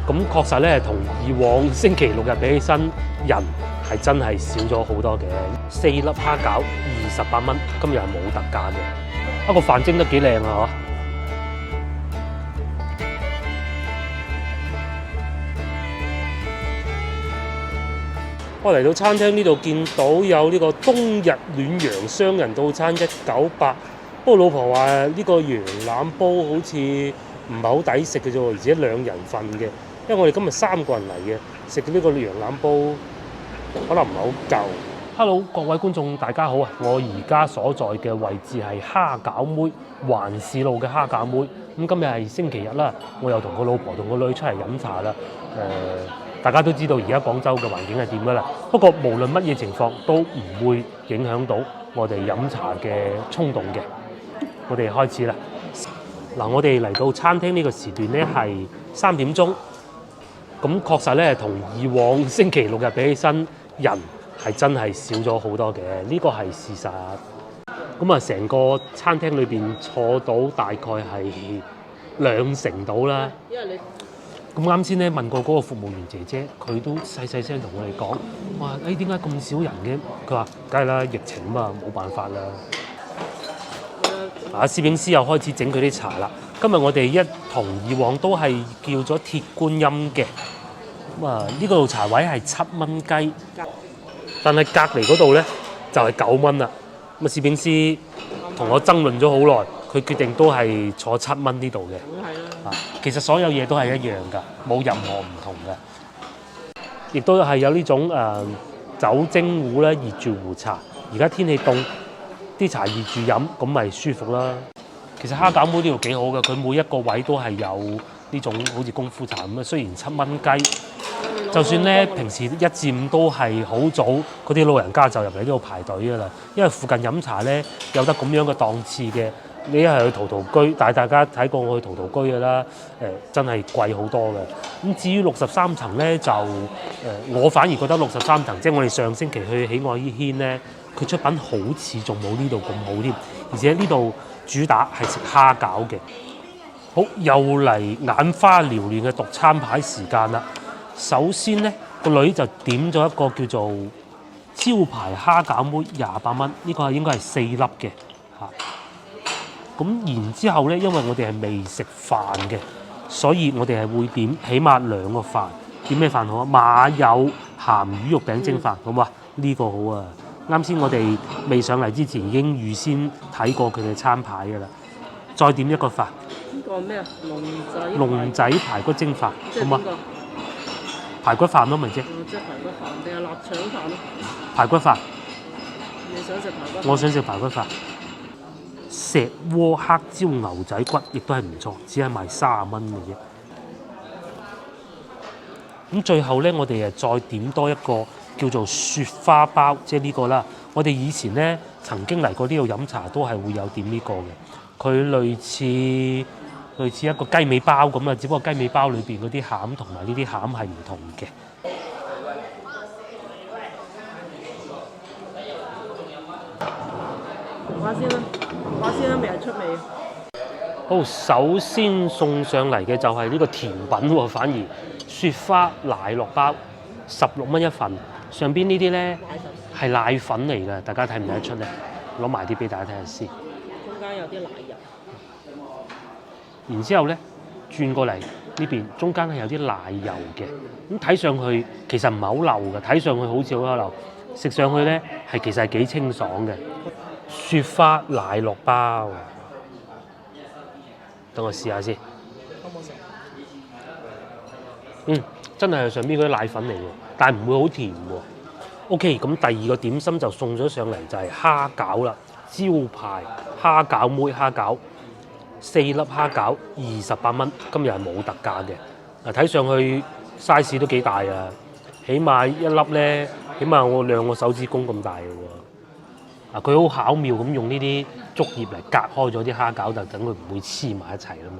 咁確實咧，同以往星期六日比起身，人係真係少咗好多嘅。4粒蝦餃28蚊，今日係冇特價嘅。個飯蒸得幾靚啊！我嚟到餐廳呢度見到有呢個冬日暖陽雙人套餐198，不過老婆話呢個羊腩煲好似唔係好抵食嘅啫喎，而且2人份嘅。因為我哋今日3個人嚟嘅，食呢個羊腩煲可能唔係好夠。Hello， 各位觀眾大家好啊！我而家所在嘅位置係蝦餃妹環市路嘅蝦餃妹。咁今日係星期日啦，我又同個老婆同個女出嚟飲茶啦。大家都知道而家廣州嘅環境係點㗎啦。不過無論乜嘢情況都唔會影響到我哋飲茶嘅衝動嘅。我哋開始啦。嗱，我哋嚟到餐廳呢個時段咧係3點鐘。咁確實咧，同以往星期六日比起身，人係真係少咗好多嘅，呢個係事實。咁啊，成個餐廳裏邊坐到大概係2成到啦。咁啱先咧問過嗰個服務員姐姐，佢都細細聲同我哋講，話誒點解咁少人嘅？佢話梗係啦，疫情啊嘛，冇辦法啦。攝影師又開始整佢啲茶啦。今日我哋一同以往都係叫咗鐵觀音嘅。咁啊，呢個茶位係7蚊雞，但係隔離嗰度咧就係9蚊啦。咁啊，攝影師同我爭論咗好耐，佢決定都係坐7蚊呢度嘅。其實所有嘢都係一樣㗎，冇任何唔同嘅。亦都係有呢種酒精壺咧熱住壺茶。而家天氣凍，啲茶熱住飲，咁咪舒服啦。其實蝦餃妹呢度幾好嘅，佢每一個位都係有呢種好似功夫茶咁啊。雖然7蚊雞，就算咧平時1至5都係好早，嗰啲老人家就入嚟呢度排隊㗎啦。因為附近飲茶咧有得咁樣嘅檔次嘅，你一係去陶陶居，但係大家睇過我去陶陶居㗎啦，真係貴好多嘅。咁至於63層咧，就我反而覺得63層，即係我哋上星期去喜愛依軒咧，佢出品好似仲冇呢度咁好添，而且呢度主打係食蝦餃嘅。好，又嚟眼花繚亂嘅讀餐牌時間啦。首先咧，個女就點咗一個叫做招牌蝦餃妹28蚊，呢個係應該係4粒嘅嚇。咁然之後咧，因為我哋係未食飯嘅，所以我哋係會點起碼2個飯。點咩飯好啊？馬友鹹魚肉餅蒸飯，好嘛？呢個好啊！啱先我哋未上嚟之前已經預先睇過佢哋餐牌㗎啦。再點一個飯。呢個咩啊？龍仔排骨蒸飯，好嘛？排骨飯咯，咪啫。即係排骨飯定係臘腸飯咯？排骨飯。你想食排骨？我想食排骨飯。石鍋黑椒牛仔骨亦都係唔錯，只係賣30蚊嘅啫。咁最後咧，我哋再點多一個叫做雪花包，即係呢個啦。我哋以前咧曾經嚟過呢度飲茶，都係會有點呢個嘅。佢類似一個雞尾包咁啊，只不過雞尾包裏邊嗰啲餡同埋呢啲餡係唔同嘅。話先啦，未係出味。好，首先送上嚟嘅就係呢個甜品喎，反而雪花奶酪包16蚊一份，上邊呢啲咧係奶粉嚟嘅，大家睇唔睇得出咧？攞埋啲俾大家睇下先。中間有啲奶油。然之後咧，轉過嚟呢邊，中間係有啲奶油嘅。咁睇上去其實唔係好流嘅，睇上去好似好流，食上去咧其實係幾清爽嘅。雪花奶酪包，等我試下先。好唔好食？真係上邊嗰啲奶粉嚟喎，但係唔會好甜喎。OK， 咁第二個點心就送咗上嚟，就係蝦餃啦，招牌蝦餃妹蝦餃，4粒蝦餃28蚊，今日係冇特價嘅。睇上去 size 都幾大啊，起碼一粒咧，起碼我2個手指公咁大嘅喎。佢好巧妙咁用呢啲竹葉嚟隔開咗啲蝦餃，就等佢唔會黐埋一齊啦嘛。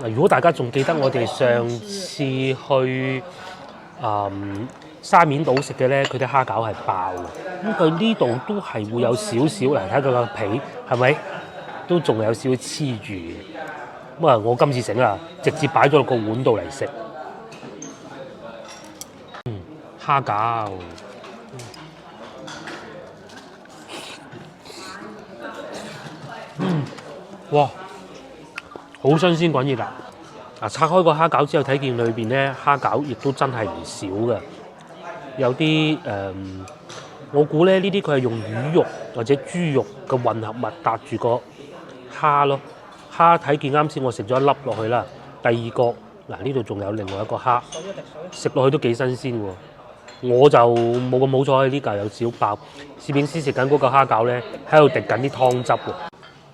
如果大家仲記得我哋上次去沙面島食嘅咧，佢啲蝦餃係爆嘅。咁佢呢度都係會有少少嚟睇佢個皮係咪都仲有少少黐住嘅。咁啊，我今次整啊，直接擺咗落個碗度嚟食。蝦餃，哇，好新鮮滾熱辣！啊，拆開個蝦餃之後，睇見裏邊咧蝦餃亦都真係唔少嘅，有啲我估咧呢啲佢係用魚肉或者豬肉嘅混合物搭住個蝦咯。蝦睇見啱先，我食咗一粒落去啦。第二個嗱，呢度仲有另外一個蝦，食落去都幾新鮮喎。我就冇咁好彩，呢嚿有少爆。攝影師食緊嗰個蝦餃咧，喺度滴緊啲湯汁喎。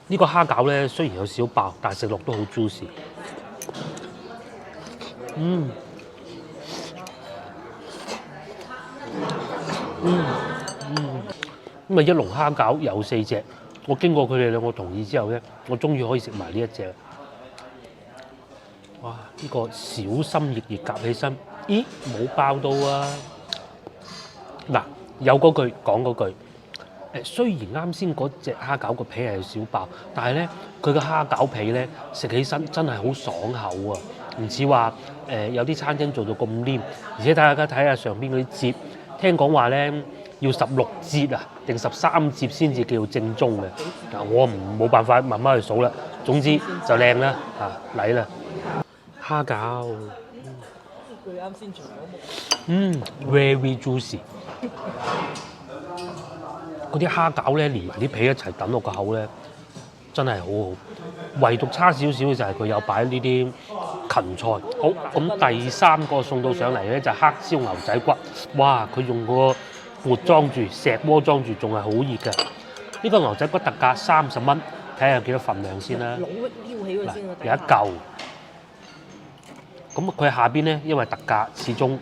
呢個蝦餃咧雖然有少爆，但係食落都好 juicy。咁啊一籠蝦餃有4隻，我經過佢哋兩個同意之後咧，我終於可以食埋呢一隻。哇！呢個小心翼翼夾起身，咦冇爆到啊！嗱，有嗰句講嗰句，雖然啱先嗰隻蝦餃個皮係少爆，但係咧佢個蝦餃皮咧食起身真係好爽口啊！唔似話有啲餐廳做到咁黏，而且大家睇下上邊嗰啲摺，聽講話咧要16摺啊，定13摺先至叫正宗嘅。嗱，我冇辦法慢慢去數啦。總之就靚啦，嚟啦，蝦餃。佢啱先除咗木。very juicy。嗰啲蝦餃咧連埋啲皮一齊揼落個口咧，真係好好。唯獨差少少嘅就係佢有擺呢啲芹菜。好，咁第3個送到上嚟咧就係黑椒牛仔骨。哇！佢用個缽裝住，石鍋裝住，仲係好熱嘅。呢個牛仔骨特價30蚊，睇下有幾多份量先啦。嗱，有一嚿。咁佢下邊咧，因為特價，始終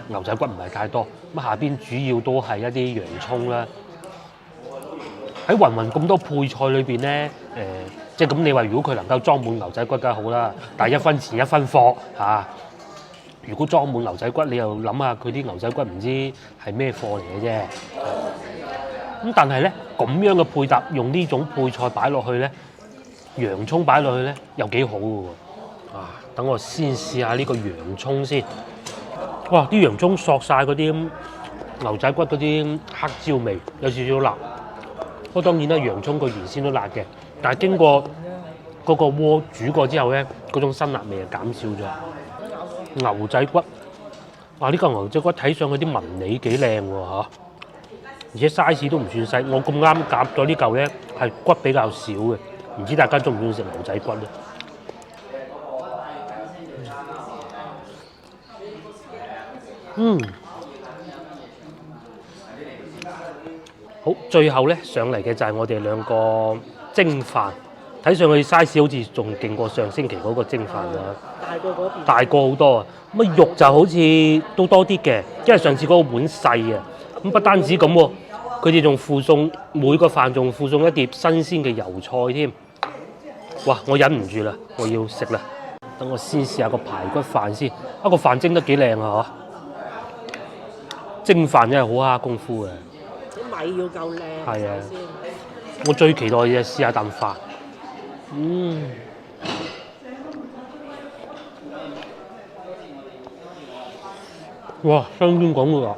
牛仔骨唔係太多。咁下邊主要都係一啲洋葱啦。喺雲雲咁多配菜裏邊咧，即係咁你話如果佢能夠裝滿牛仔骨梗係好啦，但係1分錢1分貨嚇。如果裝滿牛仔骨，你又諗下佢啲牛仔骨唔知係咩貨嚟嘅啫。咁但係咧咁樣嘅配搭，用呢種配菜擺落去咧，洋葱擺落去咧又幾好嘅喎。等我先試下呢個洋葱先。哇！啲洋葱索晒嗰啲牛仔骨嗰啲黑椒味，有少少辣。不過當然啦，洋葱佢原先都辣嘅，但係經過嗰個鍋煮過之後咧，嗰種辛辣味就減少咗。牛仔骨，哇！呢個牛仔骨睇上去啲紋理幾靚喎嚇，而且 size 都唔算細。我咁啱夾咗呢嚿咧係骨比較少嘅，唔知大家中唔中意食牛仔骨咧？好，最後咧上嚟嘅就係我哋兩個蒸飯，睇上去 size 好似仲勁過上星期嗰個蒸飯啊！大過嗰邊，大過好多啊！咁啊肉就好似都多啲嘅，因為上次嗰個碗細啊。咁不單止咁喎，佢哋仲附送每個飯仲附送一碟新鮮嘅油菜添。哇！我忍唔住啦，我要食啦！等我先試下個排骨飯先，個飯蒸得幾靚啊！嗬，蒸飯真係好蝦功夫嘅。啲米要夠靚。係啊，我最期待嘅試下啖飯。哇！香煙廣嘅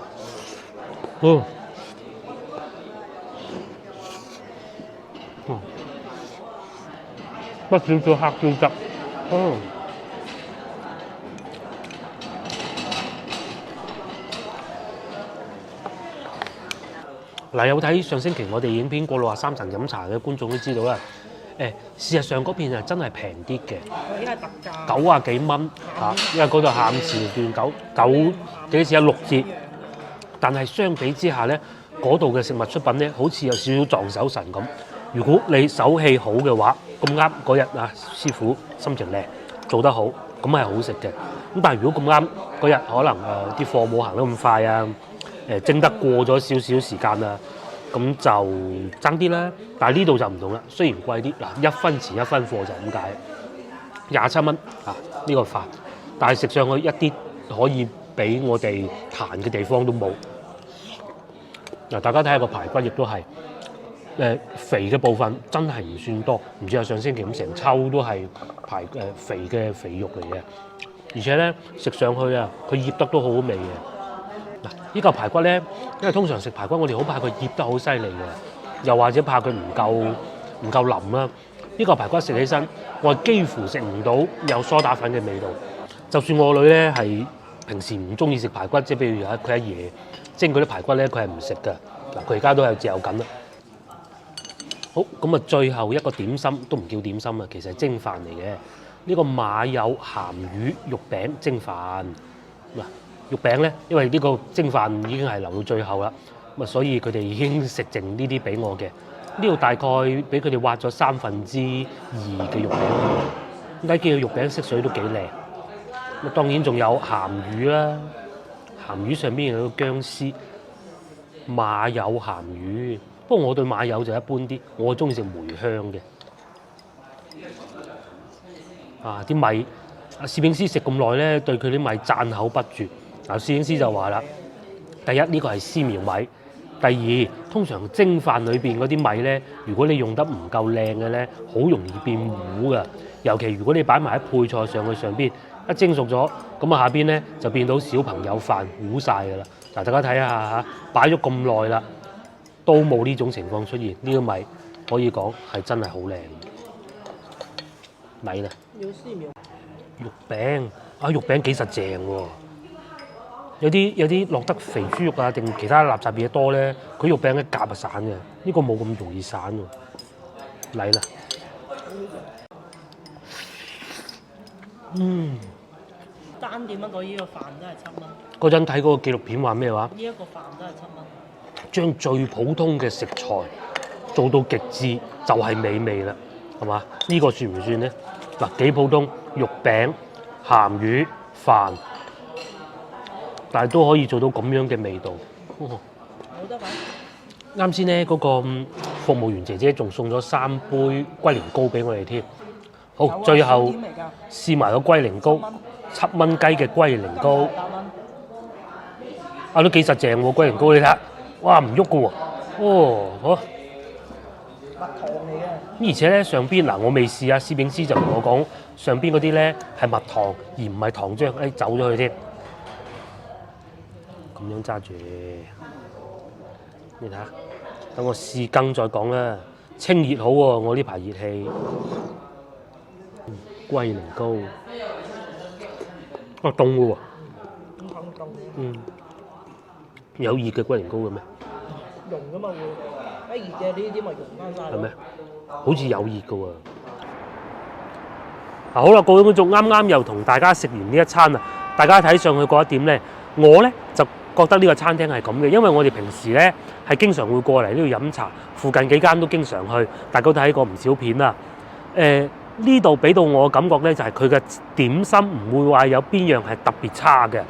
喎，不少少黑椒汁。嗱，有睇上星期我哋影片過63層飲茶嘅觀眾都知道啦。事實上嗰邊係真係平啲嘅，而家係特價90幾蚊嚇，因為嗰度下午時段9幾錢有6折。但係相比之下咧，嗰度嘅食物出品咧，好似有少少撞手神咁。如果你手氣好嘅話，咁啱嗰日啊，師傅心情靚，做得好，咁係好食嘅。咁但係如果咁啱嗰日可能啲貨冇行得咁快啊，蒸得過咗少少時間啊，咁就爭啲啦。但係呢度就唔同啦，雖然貴啲，嗱1分錢1分貨就係咁解，27蚊啊呢個飯，但係食上去一啲可以俾我哋彈嘅地方都冇。嗱，大家睇下個排骨亦都係肥嘅部分真係唔算多，唔似係上星期咁成抽都係肥嘅肥肉嚟嘅。而且咧食上去啊，佢醃得都好好味嘅。嗱，呢嚿排骨咧，因為通常食排骨我哋好怕佢醃得好犀利嘅，又或者怕佢唔夠腍啦。呢嚿排骨食起身，我係幾乎食唔到有梳打粉嘅味道。就算我女咧係平時唔中意食排骨，即係譬如佢阿爺蒸嗰啲排骨咧，佢係唔食㗎。嗱，佢而家都係嚼緊啦。好，咁啊，最後一個點心都唔叫點心啊，其實係蒸飯嚟嘅。呢個馬友鹹魚肉餅蒸飯。嗱，肉餅咧，因為呢個蒸飯已經係留到最後啦，咁啊，所以佢哋已經食剩呢啲俾我嘅。呢度大概俾佢哋挖咗2/3嘅肉餅，點解見到肉餅色水都幾靚？咁當然仲有鹹魚啦，鹹魚上邊有個薑絲，馬友鹹魚。不過我對馬友就一般啲，我中意食梅香嘅。啊，啲米，攝影師食咁耐咧，對佢啲米讚口不絕。嗱，攝影師就話啦，第一呢個係絲苗米。第二，通常蒸飯裏邊嗰啲米咧，如果你用得唔夠靚嘅咧，好容易變糊噶。尤其如果你擺埋啲配菜上去上邊，一蒸熟咗，咁啊下邊咧就變到小朋友飯糊晒噶啦。嗱，大家睇下嚇，擺咗咁耐啦，都冇呢種情況出現。呢個米可以講係真係好靚。米啦，肉餅啊，肉餅幾實正喎。有啲落得肥豬肉啊，定其他垃圾嘢多咧，佢肉餅一夾就散嘅。呢個冇咁容易散喎。嚟啦，單點樣講呢個飯都係7蚊。嗰陣睇嗰個紀錄片話咩話？呢一個飯都係7蚊。將最普通嘅食材做到極致，就係美味啦，係嘛？呢個算唔算咧？嗱，幾普通，肉餅、鹹魚、飯。但係都可以做到咁樣嘅味道。冇得擺。啱先咧，嗰個服務員姐姐仲送咗3杯龜苓膏俾我哋添。好，最後試埋個龜苓膏，7蚊雞嘅龜苓膏。啊，都幾實淨喎龜苓膏，你睇下，哇唔喐嘅喎。哦，好。蜜糖嚟嘅。而且咧上邊嗱，我未試啊，攝影師就同我講，上邊嗰啲咧係蜜糖而唔係糖漿，走咗去添。咁樣揸住，你睇下，等我試羹再講啦。清熱好喎，我呢排熱氣。龜苓膏，啊凍嘅喎。有熱嘅龜苓膏嘅咩？溶㗎嘛會，一熱嘅呢啲咪溶翻晒。係咩？好似有熱嘅喎。好啦，各位觀眾，啱啱又同大家食完呢一餐啦。大家睇上去嗰一點咧，我咧就覺得呢個餐廳係咁嘅，因為我哋平時咧係經常會過嚟呢度飲茶，附近幾間都經常去，大家都睇過唔少片啦。呢度俾到我嘅感覺咧，就係佢嘅點心唔會話有邊樣係特別差嘅，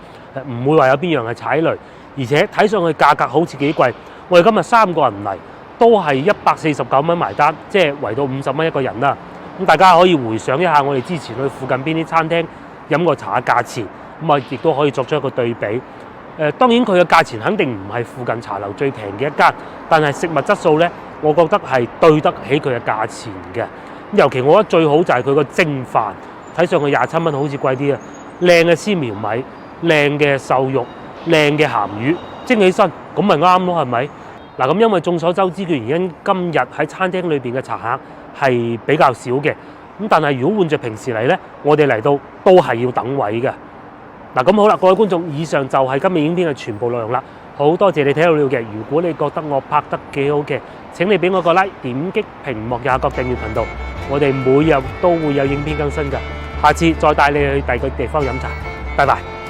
唔會話有邊樣係踩雷，而且睇上去價格好似幾貴。我哋今日3個人嚟都係149蚊埋單，即係圍到50蚊一個人啦。咁大家可以回想一下我哋之前去附近邊啲餐廳飲過茶嘅價錢，咁啊亦都可以作出一個對比。當然佢嘅價錢肯定唔係附近茶樓最平嘅一間，但係食物質素咧，我覺得係對得起佢嘅價錢嘅。尤其我覺得最好就係佢個蒸飯，睇上去27蚊好似貴啲啊！靚嘅絲苗米、靚嘅瘦肉、靚嘅鹹魚，蒸起身咁咪啱咯，係咪？嗱咁因為眾所周知嘅原因，今日喺餐廳裏邊嘅茶客係比較少嘅。咁但係如果換着平時嚟咧，我哋嚟到都係要等位嘅。嗱咁好啦，各位觀眾，以上就係今日影片嘅全部內容啦。好多謝你睇到呢度嘅，如果你覺得我拍得幾好嘅，請你俾我個 like， 點擊屏幕右下角訂閱頻道。我哋每日都會有影片更新㗎。下次再帶你去第二個地方飲茶。拜拜。